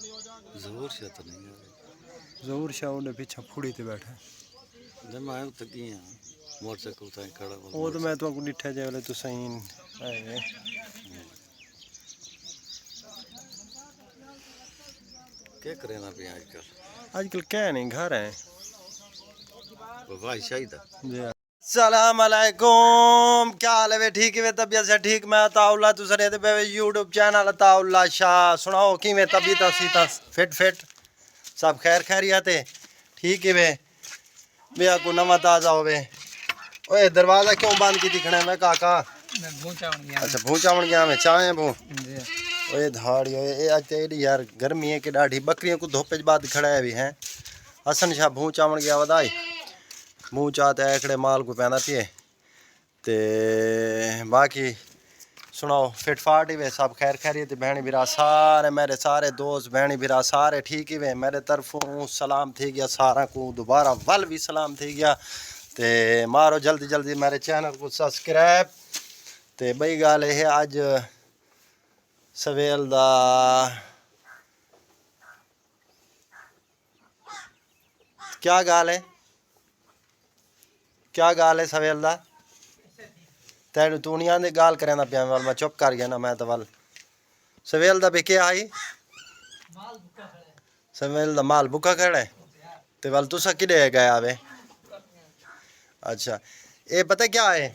जोर से तो नहीं है। जरूर शाह उन्हें पीछे फुड़ी ते बैठा जब मैं उतर गया मोटरसाइकिल ताई खड़ा वो तो मैं तो को डिठा जाए वाले तो सही है। क्या करे ना भी आजकल आजकल क्या नहीं घर है भाई शायद सलाम अलैकुम क्या हाल है वे ठीक है वे तबीयत से ठीक मैं ताउल्ला दूसरे ते यूट्यूब चैनल ताउल्ला शाह सुनाओ कि मैं तबीयत सीता फिट फिट सब खैर खैरियत है ठीक है वे भैया को नवा ताजा होवे ओए दरवाजा क्यों बंद की दिखना है मैं काका मैं भूचावन गया अच्छा भूचावन गया मैं चाहे भू ओए धाड़ी ओए ए आज तेरी यार गर्मी है कि डाढ़ी बकरियों को धोपे बाद खड़ा है भी हैं हसन शाह भूचावन गया वदाई मुँह चाहते एकड़े माल को पैदा पिए ते बाकी सुनाओ फिट फाट ही वे सब खैर खैरियत बहनी बिरा सारे मेरे सारे दोस्त बहनी बिरा सारे ठीक ही वे मेरे तरफों सलाम थी गया सारा को दोबारा वल भी सलाम थी गया ते मारो जल्दी जल्दी मेरे चैनल को सब्सक्राइब ते बई गाल है अज सवेल दा क्या गाल है क्या गाल है सवेल दा तेन तू नहीं आंदे गाल करें पिया वाल मैं चुप कर गया ना मैं तो वल सवेल दा बिके आई सवेल दा माल बुका खड़ा है ते वल तुसा किडे गया वे अच्छा ये पता क्या है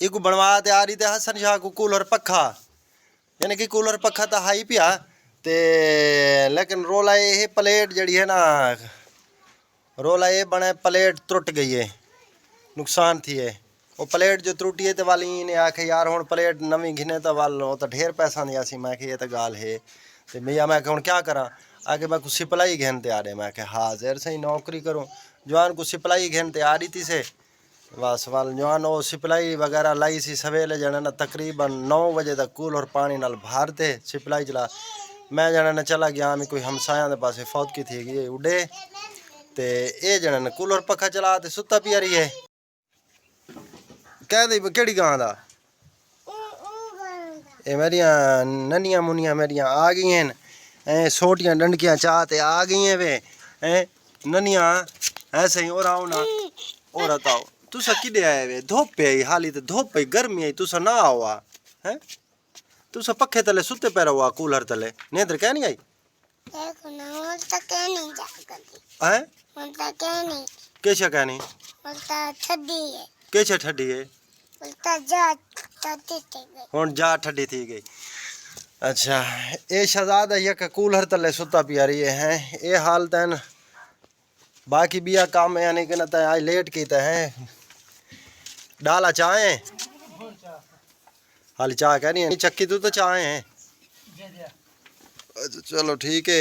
इको बनवा ते आ रही ते हसन शाह को कूलर पखा यानी कि कूलर पखा तो हाई पिया ते लेकिन रोला ये प्लेट जड़ी है ना रोला ये बने प्लेट त्रुट गई है नुकसान थी है वो प्लेट जो त्रुटी है तो वाली ने आखे यार हूँ प्लेट नवी घिने तो वाल वो तो ढेर पैसा दिया सी मैं ये तो गाल है तो भैया मैं हूँ क्या करा आगे मैं कुछ सिपलाई घेन ते आ रहे मैं हाजिर सही नौकरी करूँ जवान को सिपलाई घेन ते आ रही थी से बस वाल जवान वो सिपलाई वगैरह लाई सी सवेले जने ना तकरीबन 9 बजे तक कूल और पानी नाल भारते सिपलाई चला मैं जने ना चला गया मैं कोई हमसाया के पास फौत की थी गई उड़े तो ये जने ना कूलर पखा चला ते सुता पिया रही है कह दी केड़ी गां दा ये मेरिया ननिया मुनिया मेरिया आ गई हैं छोटियां डंडकियां चाह ते आ गई हैं वे ननिया ऐसे ही और आओ ना और बताओ तुसा किडे आए वे धोप आई हाली ते धोप आई गर्मी आई तुसा ना आओ हैं तुसा पखे तले सुते पैर हुआ कूलर तले नींदर कह नहीं आई हैं केशा कहनी केशा ठड्डी है हुन जा ठड्डी थी गई अच्छा ये शहजादा यक कूलर तले सुता पिया रही है ये हाल तन बाकी बिया काम यानी कि ना आज लेट की है डाला चाहे हाल चाह कह नहीं चक्की तू तो चाहे हैं अच्छा चलो ठीक है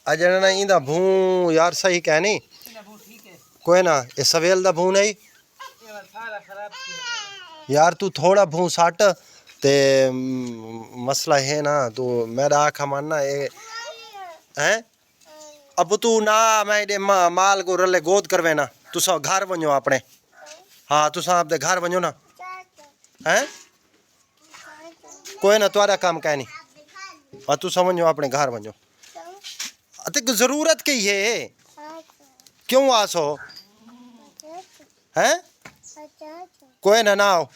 अज ना इंदा भू यार सही कहनी कोई ना ये सवेल दा भू नहीं यार तू थोड़ा भू सट ते मसला है ना तो मेरा आखा मानना ये हैं अब तू ना मैं माल को रले गोद करवे ना तुसा घर वनो अपने हाँ तुसा आपदे घर वनो ना हैं कोई ना तुम्हारा काम कह नहीं हाँ तू समझो अपने घर वनो अते जरूरत की है क्यों आसो हैं कोई ना ना आओ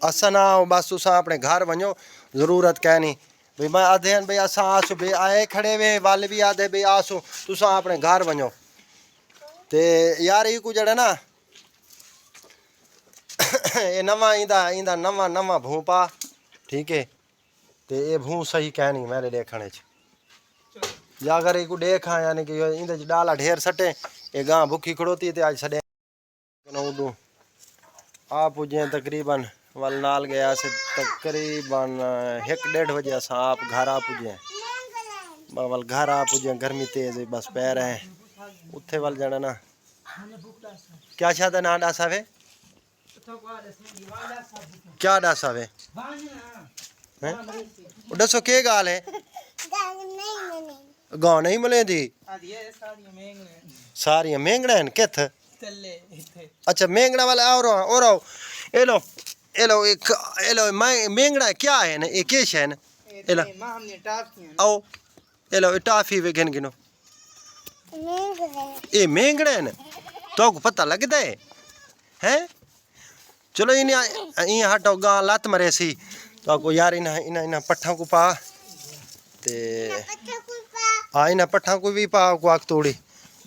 असा ना आओ बस तुसा अपने घर वनो जरूरत कह नहीं भाई मैं आधे भाई असा आसो भाई आए खड़े वे वाल भी आधे भाई आसो तुसा अपने घर वनो ते यार ये कुछ जड़ा ना ये नवा इंदा नवा नवा भू पा ठीक है ते ये भू सही कहनी मेरे देखने च या अगर ये को देखा यानी कि इंदे च डाला ढेर सटे ये गां भूखी खड़ोती ते आज सडे उदू आ पुजे तकरीबन वल नाल गया से तकरीबन 1-1.5 बजे अस आप घर आ पुजे वल घर आ पुजे गर्मी तेज है बस पैर है उत्थे वल जाना ना क्या शादा ना डासा वे क्या डासा वे हैं दसो के गाल है गाँव नहीं मिले थी सारियां मेंगना हैं किथ अच्छा मेंगना वाले और आओ ये लो मेंगना क्या है ना ये केश है ना ए ला आओ ए लो टाफी वे गिन गिनो ए मेंगड़े न तो को पता लगदा है हैं चलो इन हटो गां लत मरे सी तो को यार इन पट्ठा को पा ते हाँ इन पट्ठा को भी पा को आग तोड़ी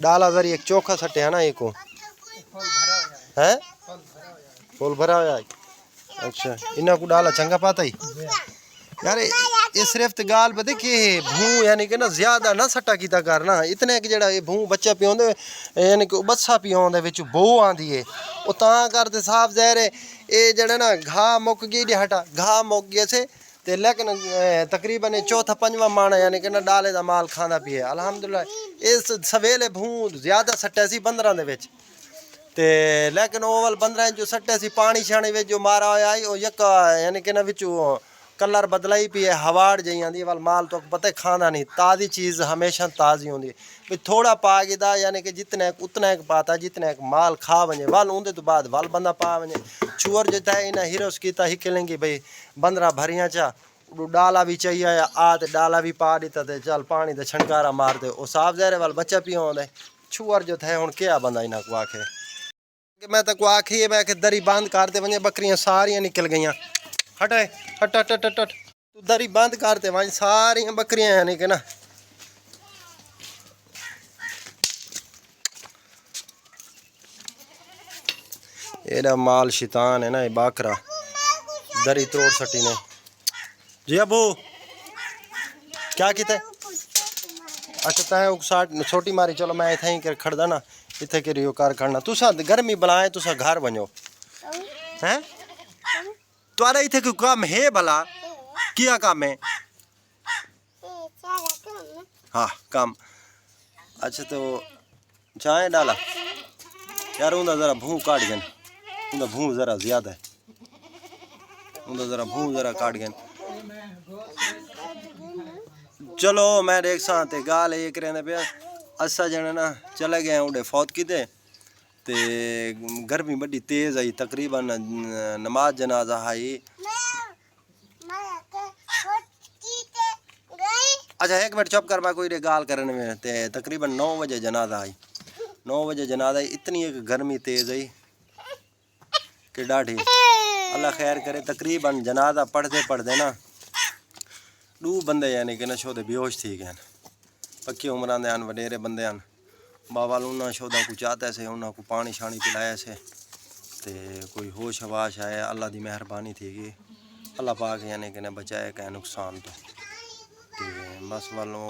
डाला जरी एक चोखा सटे ना एक को हैं फूल भरा हुआ अच्छा इन्हें को डाला चंगा पाता ही यार ये सिर्फ तो गाल पता कि भू यानी कि ना ज्यादा ना सट्टा कीता करना इतने कि जेड़ा ये भू बच्चा पियोंदे यानी कि बस्सा पियोंदे विच बो आंदी है ओ तां करते साफ ज़ाहिर है ये जेड़ा ना घा मुक गई दी हटा घा मुक गए से ते लेकिन तकरीबन चौथा पंजवा माना यानी कि ना डाले दा माल खांदा पिए अल्हम्दुलिल्लाह इस सवेले भू ज्यादा सट्टा सी 15 दे विच ते लेकिन ओवल 15 जो सट्टे सी पानी छानी विच जो मारा होया ओ यका यानी कि ना विचों कलर बदला ही पिए हवाड़ जी आँदी वाल माल तो पता खाना नहीं ताज़ी चीज़ हमेशा ताज़ी होंगी भी थोड़ा पा गिदा यानी कि जितने उतना एक पाता जितने एक माल खा वजे वाल उनके तो बाद वाल बंदा पा वजे चूर जो है इन्हें हीरोस कीता ही कलेंगी भाई 15 भरियाँ चा डाला भी चाहिए आ तो डाला भी पा दिता ते चल पानी तो छनकारा मार दे वो साफ ज़ाहिर वाल बच्चा पियो आंदे छुअर जो है हूँ क्या बंदा इन्हें को आखे मैं तो को आखी है मैं दरी बंद करते वजे बकरियाँ सारियाँ निकल गई हट हट हट हट हट तू दरी बंद करते वहीं सारी बकरियां यानी कि ना एड़ा माल शैतान है ना ये बाकरा दरी तोड़ सटी ने जी अबू क्या किते अच्छा तैं छोटी मारी चलो मैं इतना ही खड़दा ना इतने के रियो कार करना तुसा गर्मी बनाए तुसा घर बनो हैं तुम्हारा इतने कोई काम है भला क्या काम है हाँ काम अच्छा तो चाय डाला यार उनका ज़रा भूँ काट गए उनका भूँ ज़रा ज़्यादा है उनका ज़रा भूँ ज़रा काट गए चलो मैं देख साथ गाल ये करें पे असा जने ना चले गए उड़े फौत की ते गर्मी बड़ी तेज़ आई तकरीबन नमाज जनाजा आई अच्छा एक मिनट चुप कर मैं कोई गाल करने में ते तकरीबन 9 बजे जनाजा आई 9 बजे जनाजा आई इतनी एक गर्मी तेज़ आई कि डाढ़ी अल्लाह खैर करे तकरीबन जनाजा पढ़ते ना 2 बंदे यानी कि ना शोदे बेहोश थी गए पक्की उम्र दे वडेरे बंदे हैं बाबा उन्होंने शोदा को चाहते से उन्होंने को पानी शानी पिलाया से ते कोई होश हवाश आया अल्लाह की मेहरबानी थी गई अल्लाह पाक यानी कि बचाए कहीं नुकसान तो बस वालों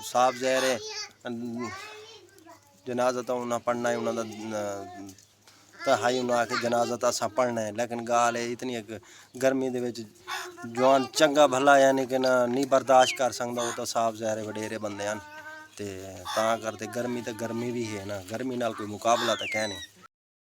साफ ज़ाहिर है जनाजा तो उन्हें पढ़ना है उन्होंने तो हाई उन्हें आके जनाजा तो असा पढ़ना है लेकिन गाल है इतनी एक गर्मी दे विच जवान चंगा भला यानी कि ना नहीं बर्दाश्त कर सकता वो तो साफ ज़ाहिर वडेरे बंदे हैं ते तां करते गर्मी तो गर्मी भी है ना गर्मी नाल कोई मुकाबला तो कह नहीं